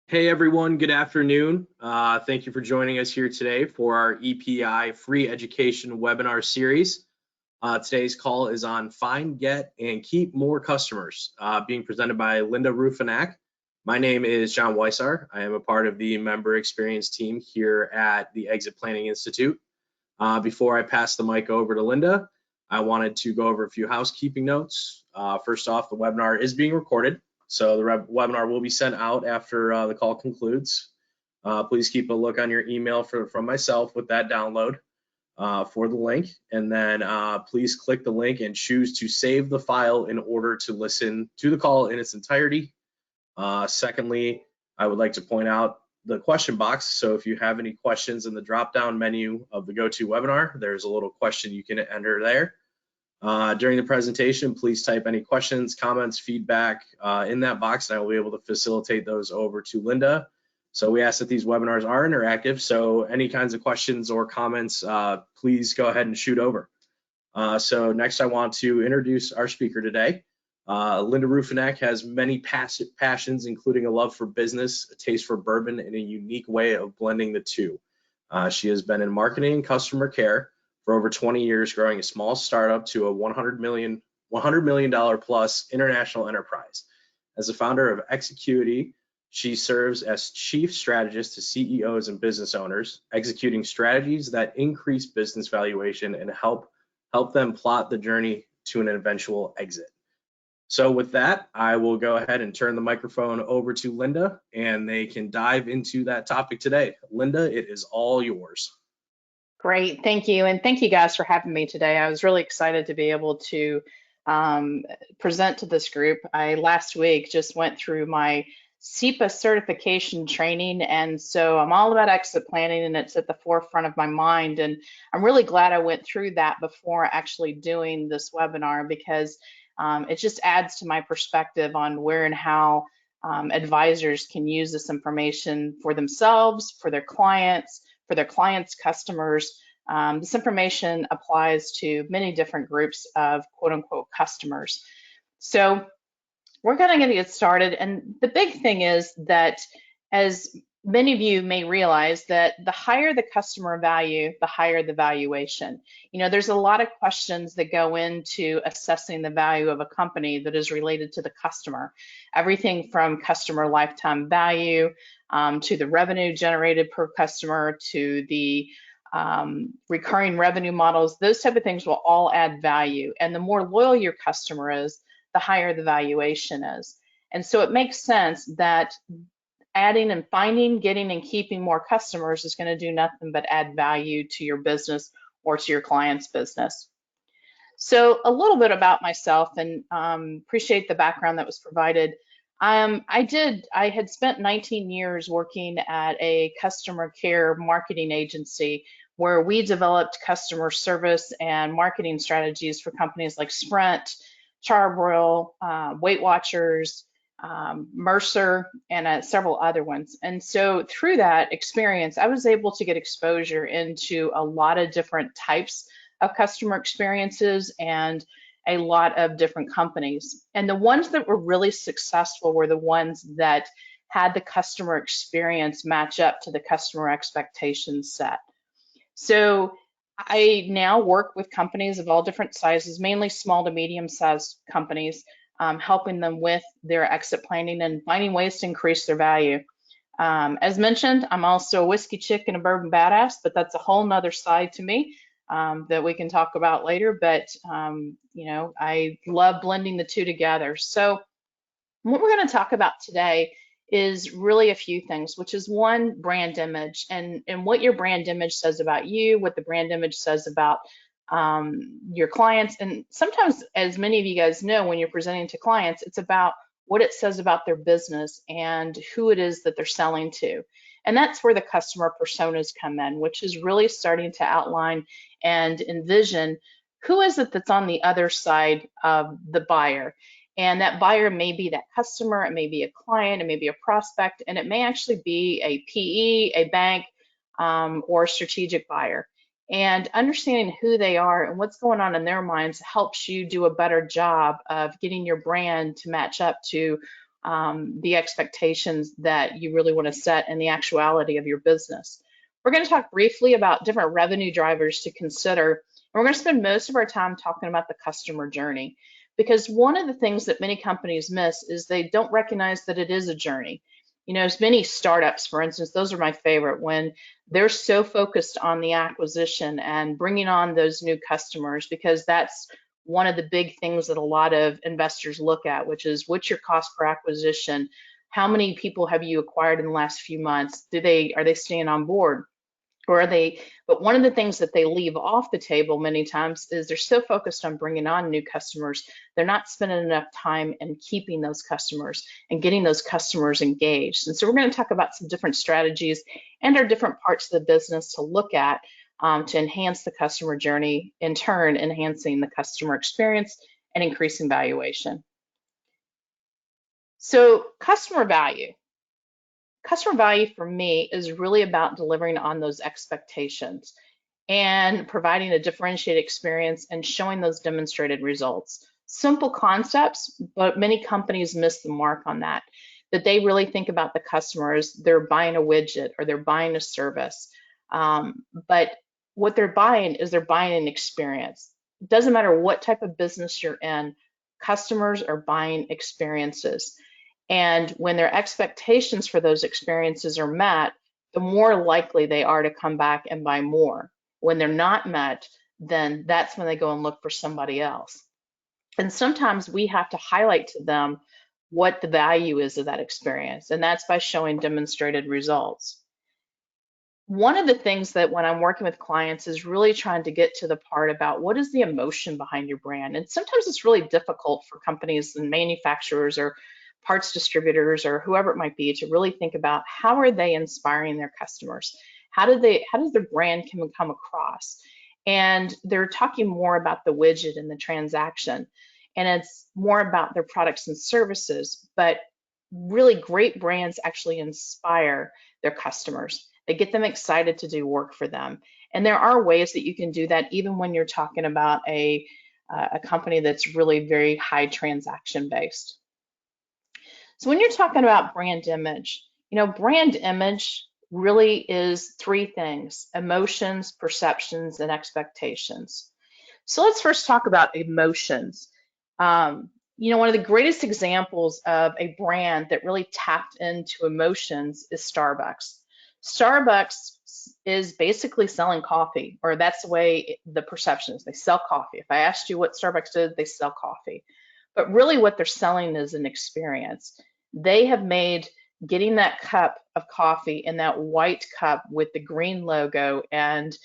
Hey everyone, good afternoon. Thank you for joining us here today for our EPI free education webinar series. Today's call is on find, get, and keep more customers, being presented by Linda Ruffa. My name is John Weissar. I am a part of the member experience team here at the Exit Planning Institute. Before I pass the mic over to Linda, I wanted to go over a few housekeeping notes. First off, the webinar is being recorded. So the webinar will be sent out after the call concludes. Please keep a look on your email from myself with that download for the link. And then please click the link and choose to save the file in order to listen to the call in its entirety. Secondly, I would like to point out the question box. So if you have any questions in the drop-down menu of the GoToWebinar, there's a little question you can enter there. During the presentation, please type any questions, comments, feedback in that box, and I will be able to facilitate those over to Linda. So we ask that these webinars are interactive, so any kinds of questions or comments, please go ahead and shoot over. So next I want to introduce our speaker today. Linda Ruffa has many passions, including a love for business, a taste for bourbon, and a unique way of blending the two. She has been in marketing and customer care for over 20 years, growing a small startup to a $100 million plus international enterprise. As the founder of Execuity, she serves as chief strategist to CEOs and business owners, executing strategies that increase business valuation and help them plot the journey to an eventual exit. So with that, I will go ahead and turn the microphone over to Linda, and they can dive into that topic today. Linda, it is all yours. Great, thank you. And thank you guys for having me today. I was really excited to be able to present to this group. I last week just went through my SEPA certification training, and so I'm all about exit planning, and it's at the forefront of my mind. And I'm really glad I went through that before actually doing this webinar, because it just adds to my perspective on where and how advisors can use this information for themselves, for their clients, customers. This information applies to many different groups of quote unquote customers. So we're going to get started. And the big thing is that, as many of you may realize, that the higher the customer value, the higher the valuation. You know, there's a lot of questions that go into assessing the value of a company that is related to the customer. Everything from customer lifetime value to the revenue generated per customer, to the recurring revenue models. Those type of things will all add value. And the more loyal your customer is, the higher the valuation is. And so it makes sense that adding and finding, getting and keeping more customers is going to do nothing but add value to your business or to your client's business. So a little bit about myself, and appreciate the background that was provided. I had spent 19 years working at a customer care marketing agency where we developed customer service and marketing strategies for companies like Sprint, Charbroil, Weight Watchers, Mercer, and several other ones. And so through that experience, I was able to get exposure into a lot of different types of customer experiences and a lot of different companies. And the ones that were really successful were the ones that had the customer experience match up to the customer expectations set. So I now work with companies of all different sizes, mainly small to medium-sized companies, helping them with their exit planning and finding ways to increase their value. As mentioned, I'm also a whiskey chick and a bourbon badass, but that's a whole nother side to me that we can talk about later. But you know, I love blending the two together. So what we're going to talk about today is really a few things, which is one, brand image, and what your brand image says about you, what the brand image says about your clients. And sometimes, as many of you guys know, when you're presenting to clients, it's about what it says about their business and who it is that they're selling to. And that's where the customer personas come in, which is really starting to outline and envision who is it that's on the other side of the buyer. And that buyer may be that customer, it may be a client, it may be a prospect, and it may actually be a PE, a bank, or a strategic buyer. And understanding who they are and what's going on in their minds helps you do a better job of getting your brand to match up to the expectations that you really want to set and the actuality of your business. We're going to talk briefly about different revenue drivers to consider, and we're going to spend most of our time talking about the customer journey, because one of the things that many companies miss is they don't recognize that it is a journey. You know, as many startups, for instance, those are my favorite, when they're so focused on the acquisition and bringing on those new customers, because that's one of the big things that a lot of investors look at, which is what's your cost per acquisition? How many people have you acquired in the last few months? Are they staying on board? Or are they, but one of the things that they leave off the table many times is they're so focused on bringing on new customers, they're not spending enough time in keeping those customers and getting those customers engaged. And so we're going to talk about some different strategies and our different parts of the business to look at to enhance the customer journey, in turn, enhancing the customer experience and increasing valuation. So customer value. Customer value for me is really about delivering on those expectations and providing a differentiated experience and showing those demonstrated results. Simple concepts, but many companies miss the mark on that they really think about the customers, they're buying a widget or they're buying a service. But what they're buying is they're buying an experience. It doesn't matter what type of business you're in, customers are buying experiences. And when their expectations for those experiences are met, the more likely they are to come back and buy more. When they're not met, then that's when they go and look for somebody else. And sometimes we have to highlight to them what the value is of that experience, and that's by showing demonstrated results. One of the things that when I'm working with clients is really trying to get to the part about what is the emotion behind your brand. And sometimes it's really difficult for companies and manufacturers or parts distributors or whoever it might be to really think about how are they inspiring their customers? How does their brand come across? And they're talking more about the widget and the transaction, and it's more about their products and services. But really great brands actually inspire their customers. They get them excited to do work for them. And there are ways that you can do that even when you're talking about a company that's really very high transaction based. So when you're talking about brand image, brand image really is three things: emotions, perceptions, and expectations. So let's first talk about emotions. One of the greatest examples of a brand that really tapped into emotions is Starbucks. Starbucks is basically selling coffee, or that's the way the perception is. They sell coffee. If I asked you what Starbucks did, they sell coffee. But really what they're selling is an experience. They have made getting that cup of coffee in that white cup with the green logo and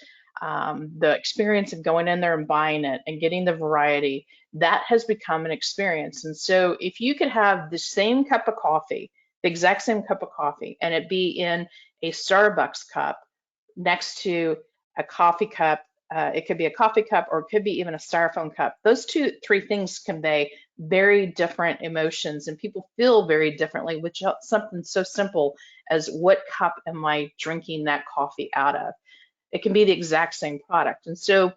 the experience of going in there and buying it and getting the variety, that has become an experience. And so if you could have the same cup of coffee, the exact same cup of coffee, and it be in a Starbucks cup next to a coffee cup, it could be a coffee cup or it could be even a styrofoam cup. Those three things convey very different emotions, and people feel very differently with something so simple as what cup am I drinking that coffee out of. It can be the exact same product. And so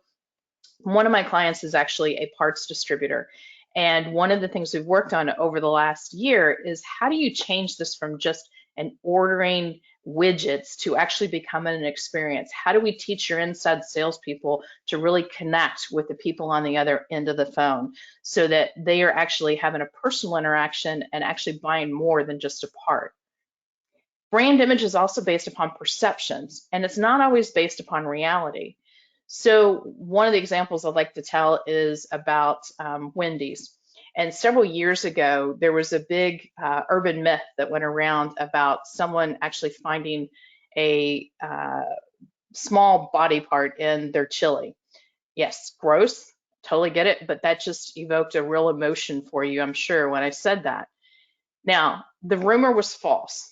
one of my clients is actually a parts distributor. And one of the things we've worked on over the last year is how do you change this from just an ordering widgets to actually becoming an experience? How do we teach your inside salespeople to really connect with the people on the other end of the phone so that they are actually having a personal interaction and actually buying more than just a part? Brand image is also based upon perceptions, and it's not always based upon reality. So one of the examples I'd like to tell is about Wendy's. And several years ago, there was a big urban myth that went around about someone actually finding a small body part in their chili. Yes, gross, totally get it, but that just evoked a real emotion for you, I'm sure, when I said that. Now, the rumor was false.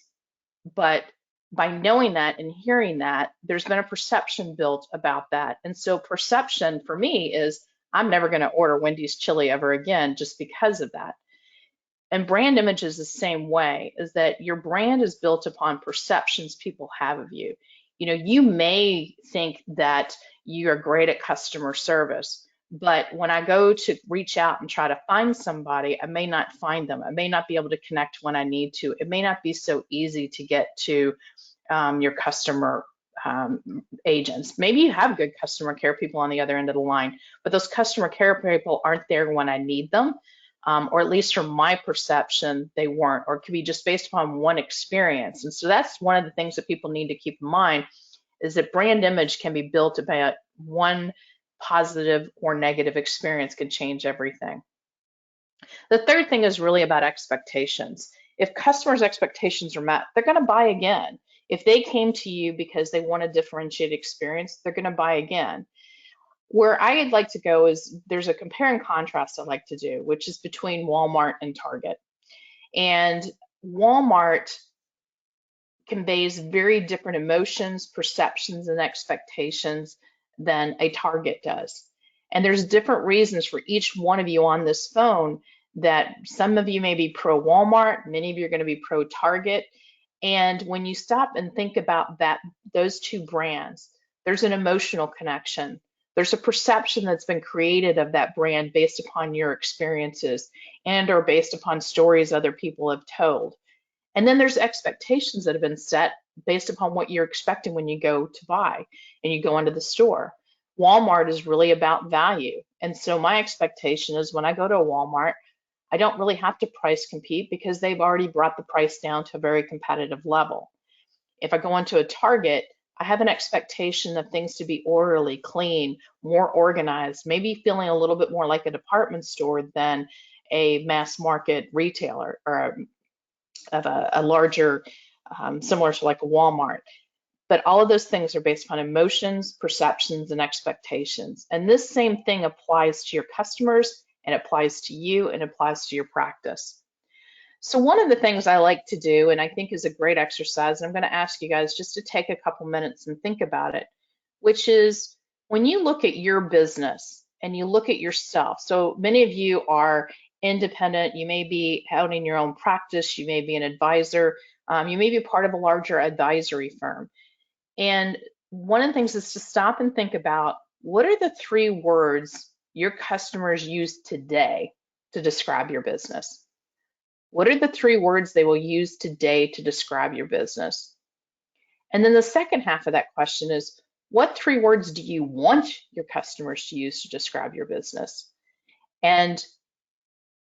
But by knowing that and hearing that, there's been a perception built about that. And so perception for me is I'm never going to order Wendy's chili ever again just because of that. And brand image is the same way, is that your brand is built upon perceptions people have of you. You may think that you are great at customer service, But when I go to reach out and try to find somebody, I may not find them. I may not be able to connect when I need to. It may not be so easy to get to your customer agents. Maybe you have good customer care people on the other end of the line, but those customer care people aren't there when I need them, or at least from my perception, they weren't, or it could be just based upon one experience. And so that's one of the things that people need to keep in mind, is that brand image can be built about one positive or negative experience can change everything. The third thing is really about expectations. If customers' expectations are met, they're going to buy again. If they came to you because they want a differentiated experience, they're going to buy again. Where I'd like to go is there's a compare and contrast I like to do, which is between Walmart and Target. And Walmart conveys very different emotions, perceptions, and expectations than a Target does. And there's different reasons for each one of you on this phone, that some of you may be pro Walmart, many of you are going to be pro Target. And when you stop and think about that, those two brands, there's an emotional connection. There's a perception that's been created of that brand based upon your experiences and or based upon stories other people have told. And then there's expectations that have been set based upon what you're expecting when you go to buy and you go into the store. Walmart is really about value. And so my expectation is when I go to a Walmart, I don't really have to price compete because they've already brought the price down to a very competitive level. If I go into a Target, I have an expectation of things to be orderly, clean, more organized, maybe feeling a little bit more like a department store than a mass market retailer or of a larger, similar to like a Walmart. But all of those things are based upon emotions, perceptions, and expectations. And this same thing applies to your customers, and applies to you, and applies to your practice. So one of the things I like to do, and I think is a great exercise, and I'm going to ask you guys just to take a couple minutes and think about it, which is when you look at your business and you look at yourself. So many of you are independent, you may be owning your own practice, you may be an advisor, you may be part of a larger advisory firm. And one of the things is to stop and think about, what are the 3 words your customers use today to describe your business? What are the 3 words they will use today to describe your business? And then the second half of that question is, what 3 words do you want your customers to use to describe your business? And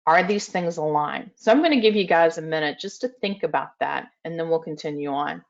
are these things aligned? So I'm going to give you guys a minute just to think about that, and then we'll continue on.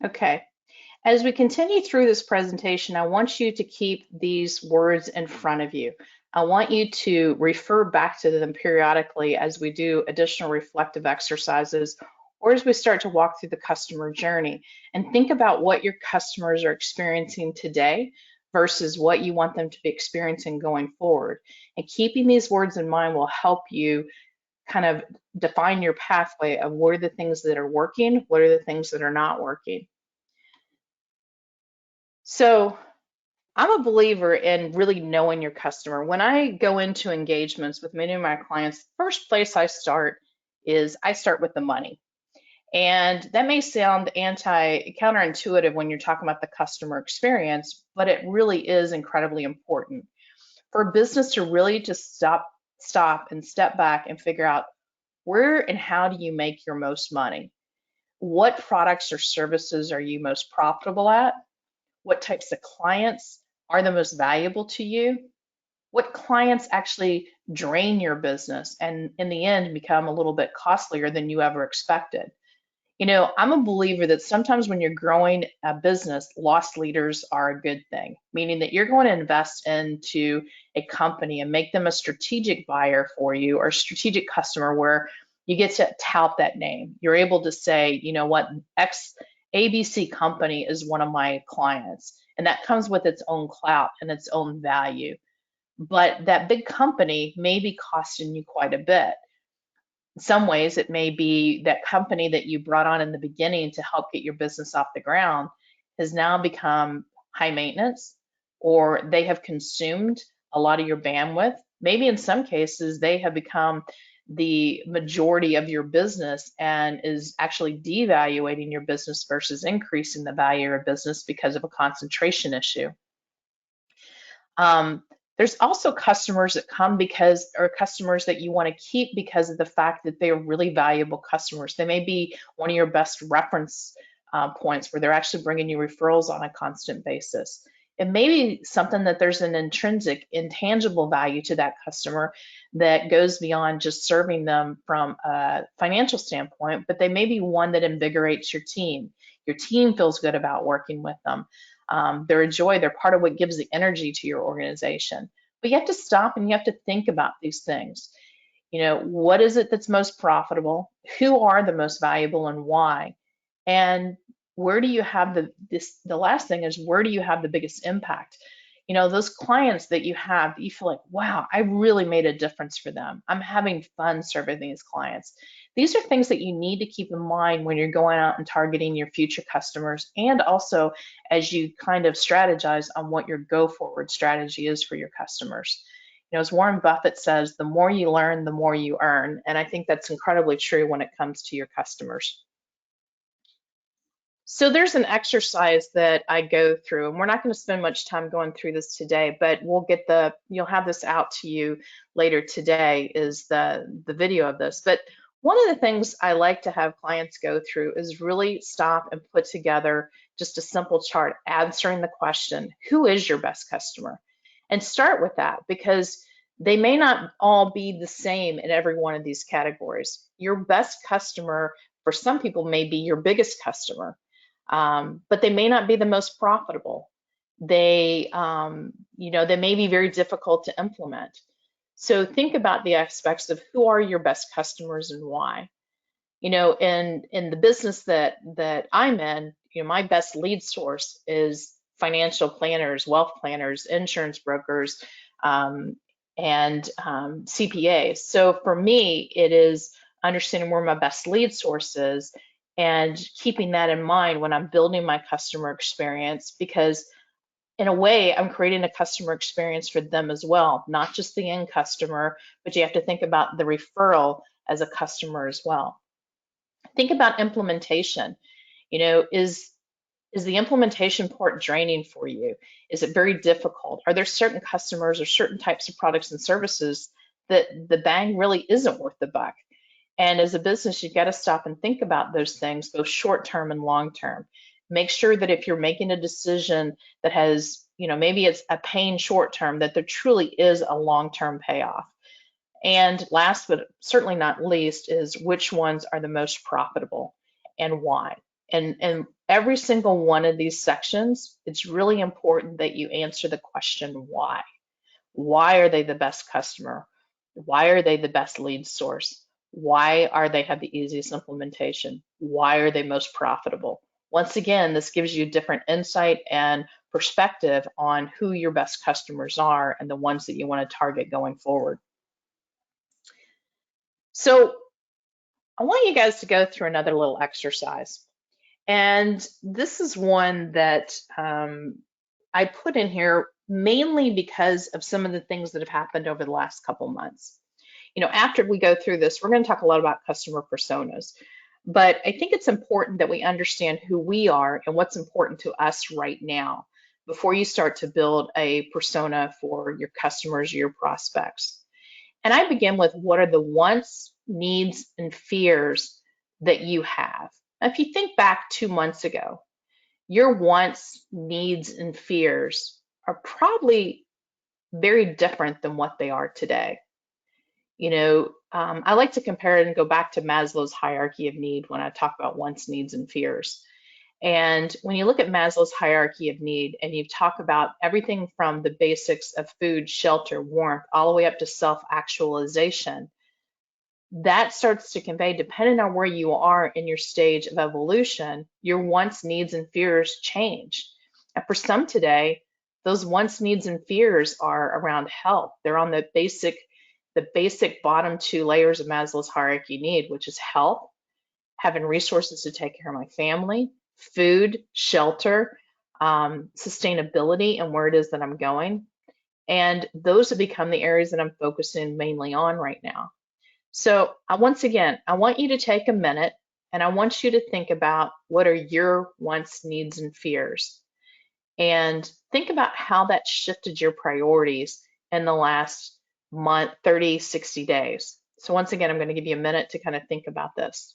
Okay. As we continue through this presentation, I want you to keep these words in front of you. I want you to refer back to them periodically as we do additional reflective exercises, or as we start to walk through the customer journey, and think about what your customers are experiencing today versus what you want them to be experiencing going forward. And keeping these words in mind will help you kind of define your pathway of what are the things that are working, what are the things that are not working. So I'm a believer in really knowing your customer. When I go into engagements with many of my clients, first place I start is I start with the money. And that may sound counterintuitive when you're talking about the customer experience, but it really is incredibly important for a business to really just stop and step back and figure out where and how do you make your most money? What products or services are you most profitable at? What types of clients are the most valuable to you? What clients actually drain your business and in the end become a little bit costlier than you ever expected. I'm a believer that sometimes when you're growing a business, lost leaders are a good thing, meaning that you're going to invest into a company and make them a strategic buyer for you or a strategic customer where you get to tout that name. You're able to say, you know what, X ABC company is one of my clients, and that comes with its own clout and its own value. But that big company may be costing you quite a bit. In some ways, it may be that company that you brought on in the beginning to help get your business off the ground has now become high maintenance, or they have consumed a lot of your bandwidth. Maybe in some cases, they have become the majority of your business and is actually devaluating your business versus increasing the value of your business because of a concentration issue. There's also customers that come or customers that you want to keep because of the fact that they're really valuable customers. They may be one of your best reference points where they're actually bringing you referrals on a constant basis. It may be something that there's an intrinsic, intangible value to that customer that goes beyond just serving them from a financial standpoint, but they may be one that invigorates your team. Your team feels good about working with them. They're a joy. They're part of what gives the energy to your organization. But you have to stop and you have to think about these things. What is it that's most profitable? Who are the most valuable and why? And where do you have the last thing is, where do you have the biggest impact? Those clients that you have, you feel like, wow, I really made a difference for them. I'm having fun serving these clients. These are things that you need to keep in mind when you're going out and targeting your future customers, and also as you kind of strategize on what your go-forward strategy is for your customers. As Warren Buffett says, the more you learn, the more you earn. And I think that's incredibly true when it comes to your customers. So there's an exercise that I go through, and we're not going to spend much time going through this today, but you'll have this out to you later today, is the video of this. But one of the things I like to have clients go through is really stop and put together just a simple chart answering the question, who is your best customer? And start with that, because they may not all be the same in every one of these categories. Your best customer for some people may be your biggest customer. But they may not be the most profitable. They may be very difficult to implement. So think about the aspects of who are your best customers and why. In the business that I'm in, my best lead source is financial planners, wealth planners, insurance brokers, and CPAs. So for me, it is understanding where my best lead source is and keeping that in mind when I'm building my customer experience, because in a way, I'm creating a customer experience for them as well, not just the end customer, but you have to think about the referral as a customer as well. Think about implementation. Is the implementation part draining for you? Is it very difficult? Are there certain customers or certain types of products and services that the bang really isn't worth the buck? And as a business, you've got to stop and think about those things, both short-term and long-term. Make sure that if you're making a decision that has, maybe it's a pain short-term, that there truly is a long-term payoff. And last but certainly not least is which ones are the most profitable and why. And every single one of these sections, it's really important that you answer the question why. Why are they the best customer? Why are they the best lead source? Why are they have the easiest implementation? Why are they most profitable? Once again, this gives you different insight and perspective on who your best customers are and the ones that you want to target going forward. So I want you guys to go through another little exercise. And this is one that I put in here mainly because of some of the things that have happened over the last couple months. After we go through this, we're going to talk a lot about customer personas, but I think it's important that we understand who we are and what's important to us right now before you start to build a persona for your customers or your prospects. And I begin with, what are the wants, needs, and fears that you have? Now, if you think back 2 months ago, your wants, needs, and fears are probably very different than what they are today. I like to compare it and go back to Maslow's hierarchy of need when I talk about wants, needs, and fears. And when you look at Maslow's hierarchy of need and you talk about everything from the basics of food, shelter, warmth, all the way up to self-actualization, that starts to convey, depending on where you are in your stage of evolution, your wants, needs, and fears change. And for some today, those wants, needs, and fears are around health. They're on the basic bottom two layers of Maslow's hierarchy need, which is health, having resources to take care of my family, food, shelter, sustainability, and where it is that I'm going. And those have become the areas that I'm focusing mainly on right now. So once again, I want you to take a minute and I want you to think about what are your wants, needs, and fears. And think about how that shifted your priorities in the last month, 30, 60 days. So once again, I'm going to give you a minute to kind of think about this.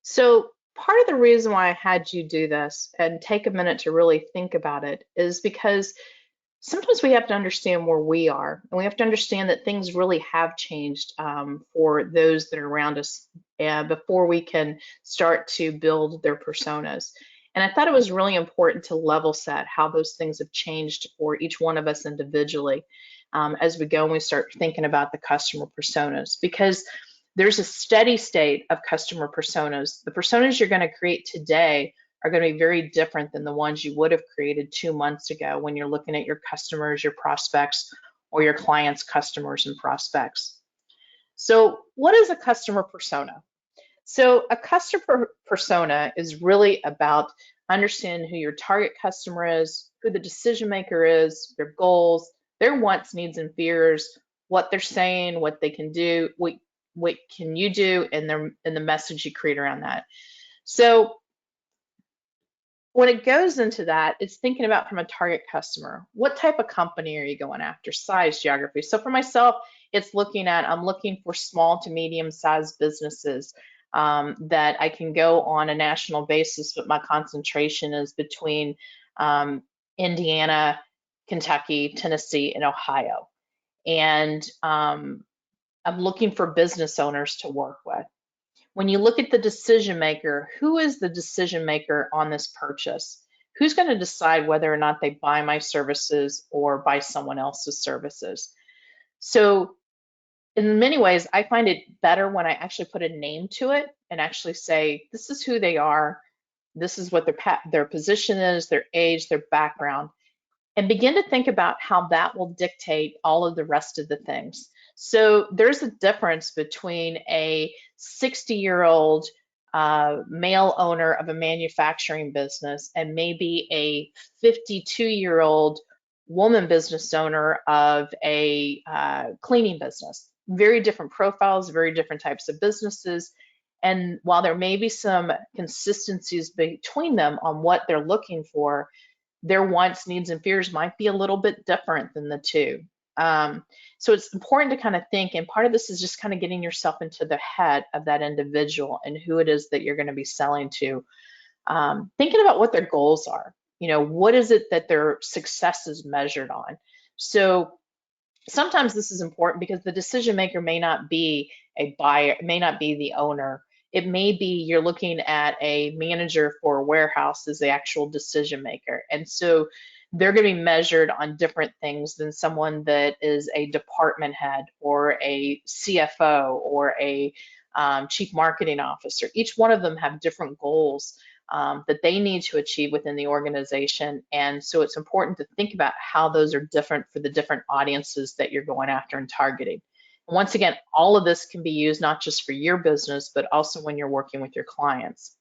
So part of the reason why I had you do this and take a minute to really think about it is because sometimes we have to understand where we are, and we have to understand that things really have changed for those that are around us before we can start to build their personas. And I thought it was really important to level set how those things have changed for each one of us individually as we go and we start thinking about the customer personas, because there's a steady state of customer personas. The personas you're going to create today are going to be very different than the ones you would have created 2 months ago when you're looking at your customers, your prospects, or your clients' customers and prospects. So what is a customer persona? So a customer persona is really about understanding who your target customer is, who the decision maker is, their goals, their wants, needs, and fears, what they're saying, what they can do, what can you do, and the message you create around that. So when it goes into that, it's thinking about from a target customer. What type of company are you going after? Size, geography. So for myself, it's I'm looking for small to medium sized businesses that I can go on a national basis, but my concentration is between Indiana, Kentucky, Tennessee, and Ohio. And I'm looking for business owners to work with. When you look at the decision maker, who is the decision maker on this purchase? Who's going to decide whether or not they buy my services or buy someone else's services? So in many ways, I find it better when I actually put a name to it and actually say, this is who they are, this is what their position is, their age, their background, and begin to think about how that will dictate all of the rest of the things. So there's a difference between a 60-year-old male owner of a manufacturing business and maybe a 52-year-old woman business owner of a cleaning business. Very different profiles, very different types of businesses. And while there may be some consistencies between them on what they're looking for, their wants, needs, and fears might be a little bit different than the two. So it's important to kind of think, and part of this is just kind of getting yourself into the head of that individual and who it is that you're going to be selling to. Thinking about what their goals are. What is it that their success is measured on? So sometimes this is important because the decision maker may not be a buyer, may not be the owner. It may be you're looking at a manager for a warehouse as the actual decision maker. And so they're going to be measured on different things than someone that is a department head or a CFO or a chief marketing officer. Each one of them have different goals that they need to achieve within the organization. And so it's important to think about how those are different for the different audiences that you're going after and targeting. And once again, all of this can be used not just for your business, but also when you're working with your clients.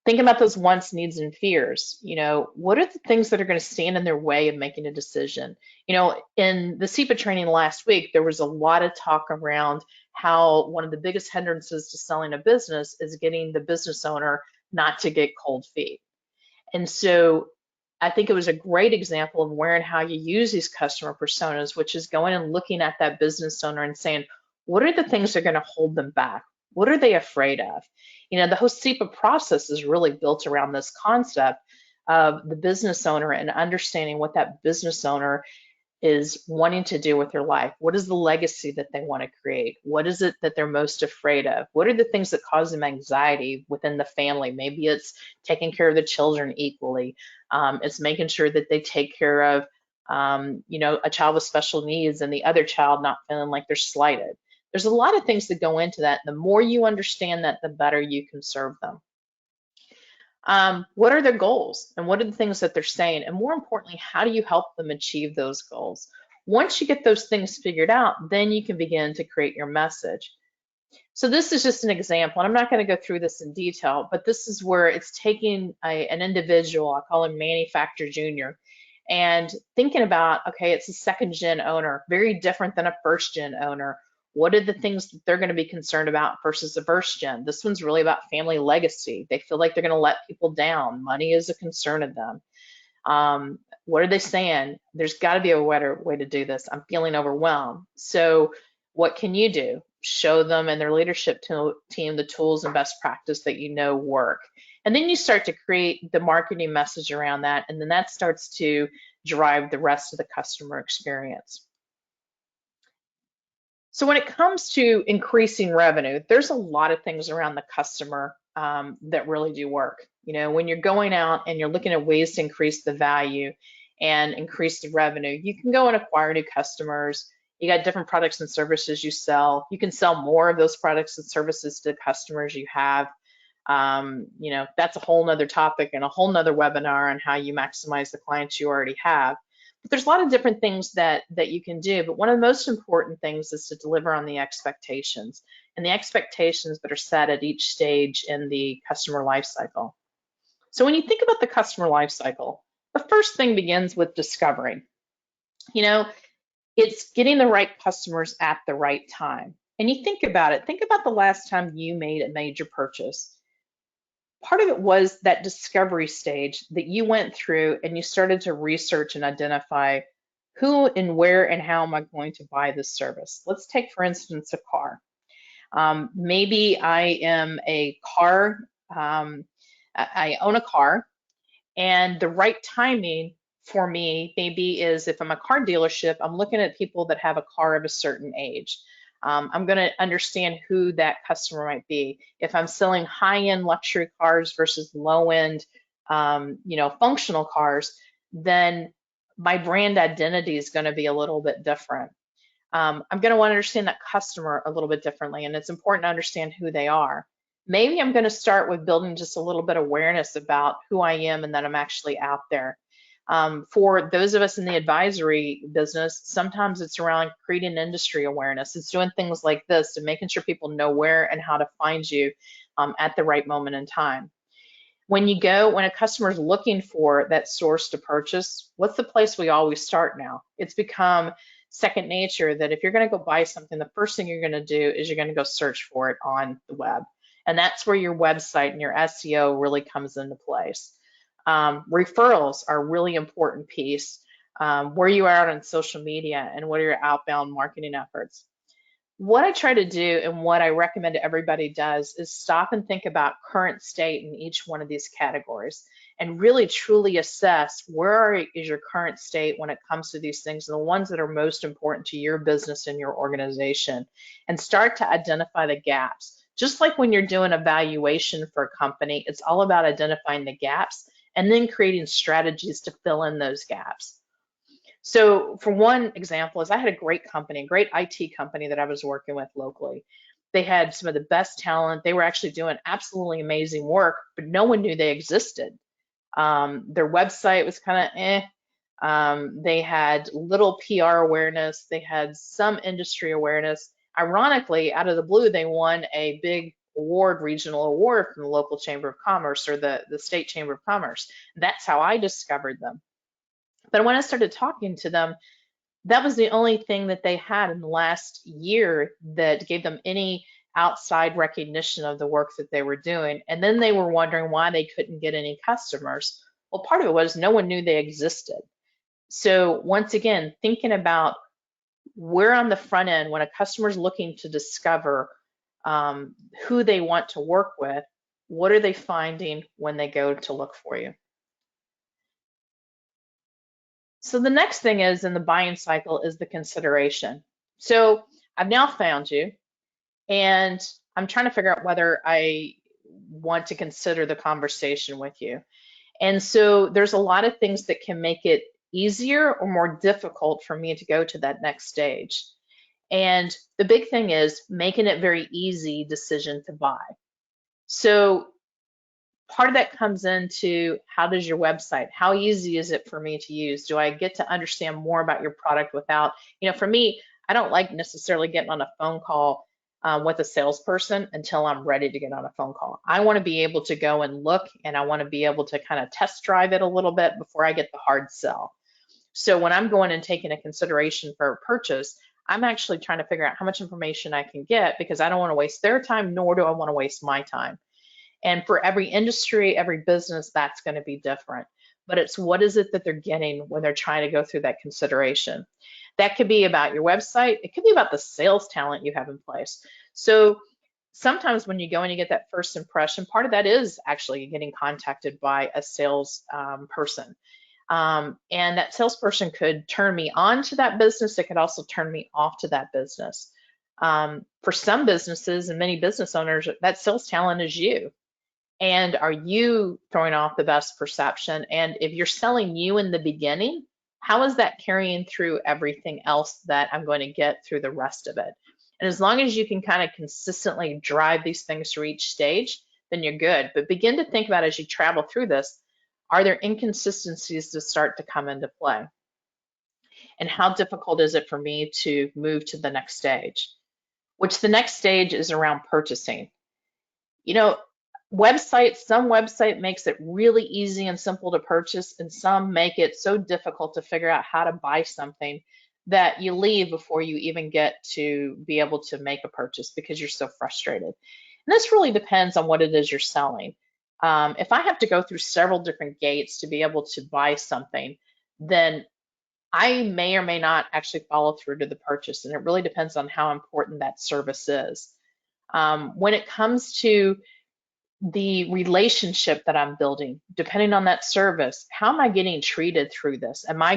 Think about those wants, needs, and fears. What are the things that are going to stand in their way of making a decision? In the SEPA training last week, there was a lot of talk around how one of the biggest hindrances to selling a business is getting the business owner not to get cold feet. And so I think it was a great example of where and how you use these customer personas, which is going and looking at that business owner and saying, what are the things that are going to hold them back? What are they afraid of? The whole SEPA process is really built around this concept of the business owner and understanding what that business owner is wanting to do with their life. What is the legacy that they want to create? What is it that they're most afraid of? What are the things that cause them anxiety within the family? Maybe it's taking care of the children equally. It's making sure that they take care of, a child with special needs and the other child not feeling like they're slighted. There's a lot of things that go into that. The more you understand that, the better you can serve them. What are their goals and what are the things that they're saying? And more importantly, how do you help them achieve those goals? Once you get those things figured out, then you can begin to create your message. So this is just an example, and I'm not going to go through this in detail, but this is where it's taking an individual, I call him Manny Factor Jr., and thinking about, okay, it's a second gen owner, very different than a first gen owner. What are the things that they're going to be concerned about versus the first gen? This one's really about family legacy. They feel like they're going to let people down. Money is a concern of them. What are they saying? There's got to be a better way to do this. I'm feeling overwhelmed. So what can you do? Show them and their leadership team the tools and best practice that work. And then you start to create the marketing message around that. And then that starts to drive the rest of the customer experience. So when it comes to increasing revenue, there's a lot of things around the customer that really do work. When you're going out and you're looking at ways to increase the value and increase the revenue, you can go and acquire new customers. You got different products and services you sell. You can sell more of those products and services to customers you have. That's a whole nother topic and a whole nother webinar on how you maximize the clients you already have. But there's a lot of different things that you can do, but one of the most important things is to deliver on the expectations and the expectations that are set at each stage in the customer life cycle. So when you think about the customer life cycle, the first thing begins with discovering. It's getting the right customers at the right time. And you think about it, think about the last time you made a major purchase. Part of it was that discovery stage that you went through and you started to research and identify who and where and how am I going to buy this service. Let's take, for instance, a car. Maybe I am a car, I own a car, and the right timing for me maybe is if I'm a car dealership, I'm looking at people that have a car of a certain age. I'm going to understand who that customer might be. If I'm selling high-end luxury cars versus low-end, functional cars, then my brand identity is going to be a little bit different. I'm going to want to understand that customer a little bit differently, and it's important to understand who they are. Maybe I'm going to start with building just a little bit of awareness about who I am and that I'm actually out there. For those of us in the advisory business, sometimes it's around creating industry awareness. It's doing things like this and making sure people know where and how to find you at the right moment in time. When a customer is looking for that source to purchase, what's the place we always start now? It's become second nature that if you're going to go buy something, the first thing you're going to do is you're going to go search for it on the web. And that's where your website and your SEO really comes into place. Referrals are a really important piece. Where you are out on social media and what are your outbound marketing efforts. What I try to do and what I recommend everybody does is stop and think about current state in each one of these categories and really truly assess where is your current state when it comes to these things and the ones that are most important to your business and your organization, and start to identify the gaps. Just like when you're doing a valuation for a company, it's all about identifying the gaps and then creating strategies to fill in those gaps. So for one example is I had a great company, a great IT company that I was working with locally. They had some of the best talent. They were actually doing absolutely amazing work, but no one knew they existed. Their website was kind of they had little PR awareness. They had some industry awareness. Ironically, out of the blue, they won a big award, regional award from the local chamber of commerce or the state chamber of commerce. That's how I discovered them. But when I started talking to them, that was the only thing that they had in the last year that gave them any outside recognition of the work that they were doing. And then they were wondering why they couldn't get any customers. Well, part of it was no one knew they existed. So once again, thinking about where on the front end, when a customer's looking to discover who they want to work with, what are they finding when they go to look for you? So the next thing is in the buying cycle is the consideration. So I've now found you and I'm trying to figure out whether I want to consider the conversation with you. And so there's a lot of things that can make it easier or more difficult for me to go to that next stage. And the big thing is making it very easy decision to buy. So part of that comes into how does your website, how easy is it for me to use? Do I get to understand more about your product without, for me, I don't like necessarily getting on a phone call with a salesperson until I'm ready to get on a phone call. I want to be able to go and look and I want to be able to kind of test drive it a little bit before I get the hard sell. So when I'm going and taking a consideration for a purchase, I'm actually trying to figure out how much information I can get because I don't want to waste their time, nor do I want to waste my time. And for every industry, every business, that's going to be different. But it's what is it that they're getting when they're trying to go through that consideration. That could be about your website. It could be about the sales talent you have in place. So sometimes when you go and you get that first impression, part of that is actually getting contacted by a sales person. And that salesperson could turn me on to that business. It could also turn me off to that business. For some businesses and many business owners, that sales talent is you. And are you throwing off the best perception? And if you're selling you in the beginning, how is that carrying through everything else that I'm going to get through the rest of it? And as long as you can kind of consistently drive these things through each stage, then you're good. But begin to think about as you travel through this, are there inconsistencies that start to come into play? And how difficult is it for me to move to the next stage? Which the next stage is around purchasing. Some website makes it really easy and simple to purchase, and some make it so difficult to figure out how to buy something that you leave before you even get to be able to make a purchase because you're so frustrated. And this really depends on what it is you're selling. If I have to go through several different gates to be able to buy something, then I may or may not actually follow through to the purchase, and it really depends on how important that service is. When it comes to the relationship that I'm building, depending on that service, how am I getting treated through this? Am I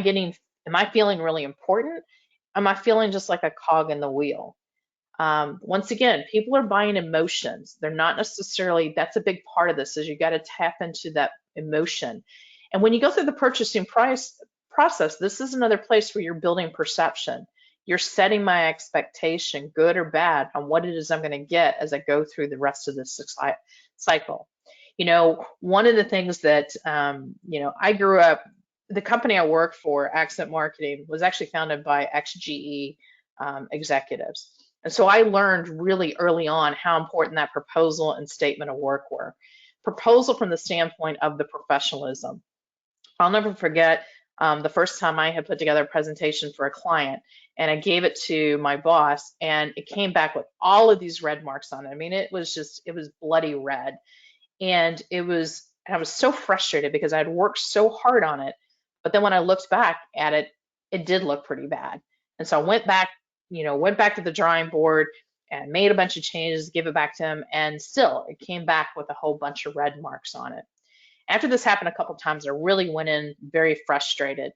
feeling really important? Am I feeling just like a cog in the wheel? Once again, people are buying emotions. They're not necessarily, that's a big part of this, is you got to tap into that emotion. And when you go through the purchasing process, this is another place where you're building perception. You're setting my expectation, good or bad, on what it is I'm going to get as I go through the rest of this cycle. One of the things that, I grew up, the company I worked for, Accent Marketing, was actually founded by ex-GE executives. And so I learned really early on how important that proposal and statement of work were. Proposal from the standpoint of the professionalism. I'll never forget the first time I had put together a presentation for a client, and I gave it to my boss, and it came back with all of these red marks on it. I mean, it was bloody red. And I was so frustrated because I'd worked so hard on it. But then when I looked back at it, it did look pretty bad. And so I went back to the drawing board and made a bunch of changes, gave it back to him, and still it came back with a whole bunch of red marks on it. After this happened a couple of times, I really went in very frustrated.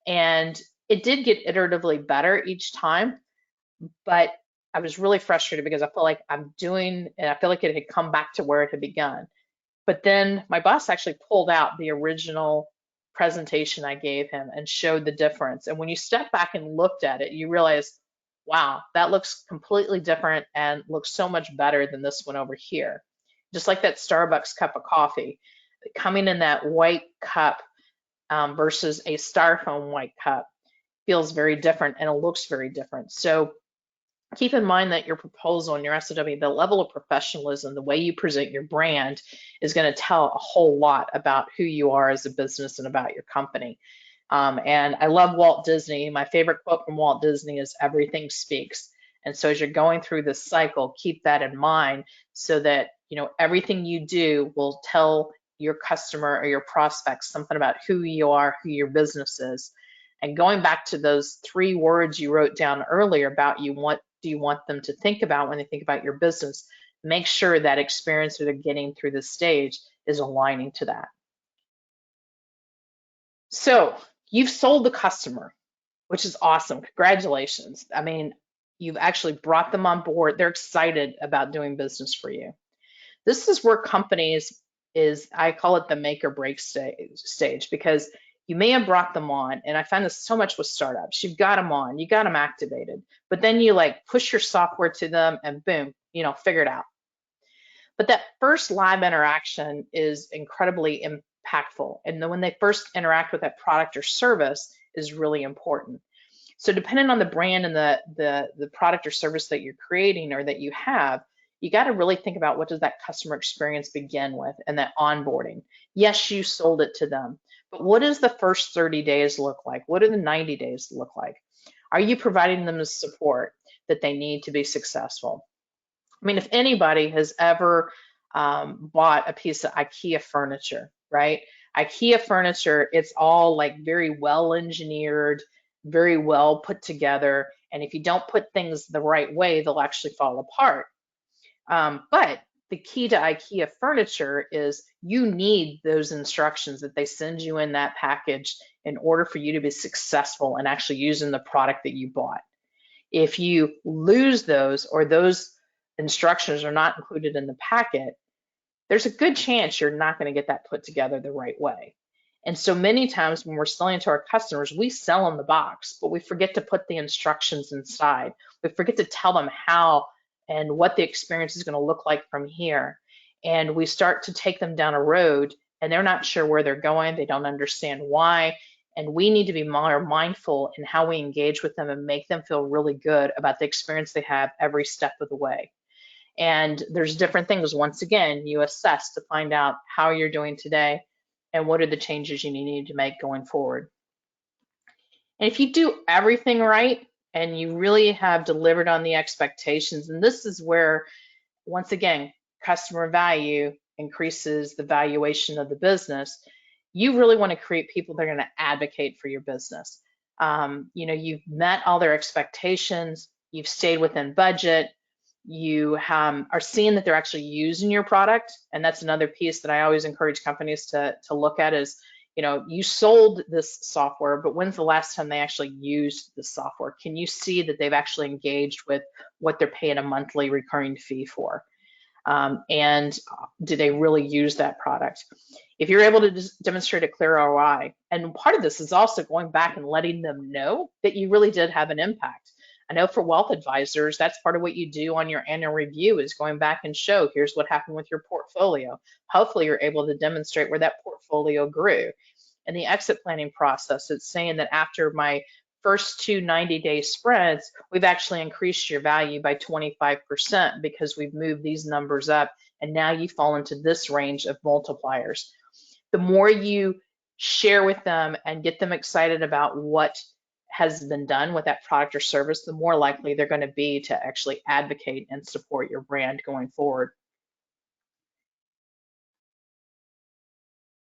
And it did get iteratively better each time, but I was really frustrated because I felt like I feel like it had come back to where it had begun. But then my boss actually pulled out the original presentation I gave him and showed the difference. And when you step back and looked at it, you realize, wow, that looks completely different and looks so much better than this one over here. Just like that Starbucks cup of coffee, coming in that white cup versus a styrofoam white cup feels very different and it looks very different. So keep in mind that your proposal and your SOW, the level of professionalism, the way you present your brand is going to tell a whole lot about who you are as a business and about your company. And I love Walt Disney. My favorite quote from Walt Disney is everything speaks. And so as you're going through this cycle, keep that in mind so that, everything you do will tell your customer or your prospects something about who you are, who your business is. And going back to those 3 words you wrote down earlier about what do you want them to think about when they think about your business, make sure that experience that they're getting through this stage is aligning to that. So you've sold the customer, which is awesome. Congratulations. I mean, you've actually brought them on board. They're excited about doing business for you. This is where companies I call it the make or break stage, because you may have brought them on, and I find this so much with startups. You've got them on, you got them activated, but then you push your software to them and boom, figure it out. But that first live interaction is incredibly impactful. And then when they first interact with that product or service is really important. So depending on the brand and the product or service that you're creating or that you have, you got to really think about what does that customer experience begin with and that onboarding. Yes, you sold it to them, but what does the first 30 days look like? What do the 90 days look like? Are you providing them the support that they need to be successful? I mean, if anybody has ever bought a piece of IKEA furniture, right? IKEA furniture, it's all very well engineered, very well put together. And if you don't put things the right way, they'll actually fall apart. But the key to IKEA furniture is you need those instructions that they send you in that package in order for you to be successful in actually using the product that you bought. If you lose those or those instructions are not included in the packet, there's a good chance you're not going to get that put together the right way. And so many times when we're selling to our customers, we sell in the box, but we forget to put the instructions inside. We forget to tell them how and what the experience is going to look like from here. And we start to take them down a road and they're not sure where they're going. They don't understand why. And we need to be more mindful in how we engage with them and make them feel really good about the experience they have every step of the way. And there's different things. Once again, you assess to find out how you're doing today and what are the changes you need to make going forward. And if you do everything right and you really have delivered on the expectations, and this is where, once again, customer value increases the valuation of the business, you really want to create people that are going to advocate for your business. You've met all their expectations, you've stayed within budget, you are seeing that they're actually using your product. And that's another piece that I always encourage companies to look at is, you sold this software, but when's the last time they actually used the software? Can you see that they've actually engaged with what they're paying a monthly recurring fee for? And do they really use that product? If you're able to demonstrate a clear ROI, and part of this is also going back and letting them know that you really did have an impact. I know for wealth advisors, that's part of what you do on your annual review is going back and show, here's what happened with your portfolio. Hopefully you're able to demonstrate where that portfolio grew. In the exit planning process, it's saying that after my first 2 90-day sprints, we've actually increased your value by 25% because we've moved these numbers up and now you fall into this range of multipliers. The more you share with them and get them excited about what has been done with that product or service, the more likely they're going to be to actually advocate and support your brand going forward.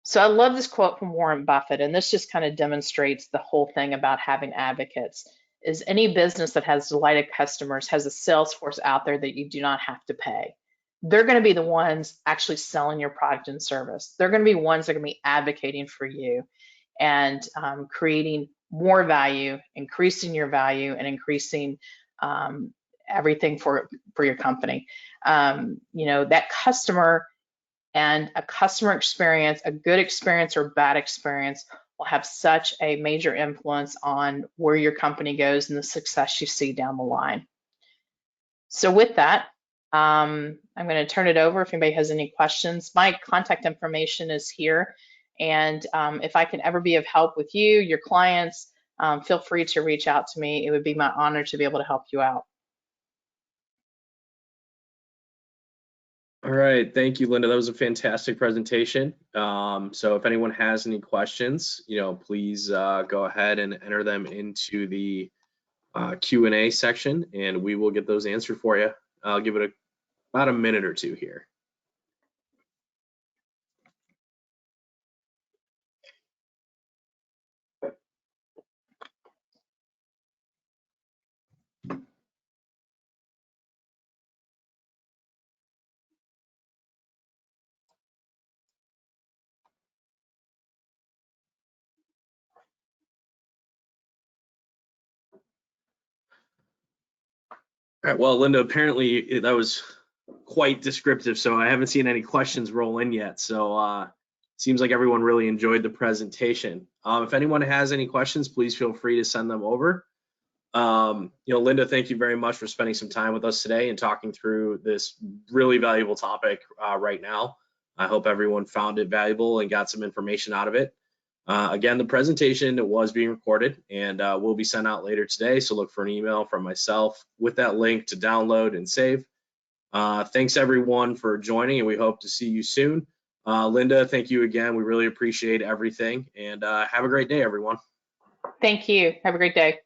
So I love this quote from Warren Buffett, and this just kind of demonstrates the whole thing about having advocates. Is any business that has delighted customers has a sales force out there that you do not have to pay. They're going to be the ones actually selling your product and service. They're going to be ones that are going to be advocating for you and creating more value, increasing your value, and increasing everything for your company. That customer And a customer experience, a good experience or bad experience, will have such a major influence on where your company goes and the success you see down the line. So with that, I'm going to turn it over if anybody has any questions. My contact information is here. And if I can ever be of help with you, your clients, feel free to reach out to me. It would be my honor to be able to help you out. All right, thank you, Linda. That was a fantastic presentation. So if anyone has any questions, please go ahead and enter them into the Q&A section, and we will get those answered for you. I'll give it about a minute or two here. All right, well, Linda, apparently that was quite descriptive, so I haven't seen any questions roll in yet. So seems like everyone really enjoyed the presentation. If anyone has any questions, please feel free to send them over. Linda, thank you very much for spending some time with us today and talking through this really valuable topic right now. I hope everyone found it valuable and got some information out of it. Again, the presentation was being recorded and will be sent out later today, so look for an email from myself with that link to download and save. Thanks everyone for joining, and we hope to see you soon. Linda, thank you again. We really appreciate everything, and have a great day, everyone. Thank you. Have a great day.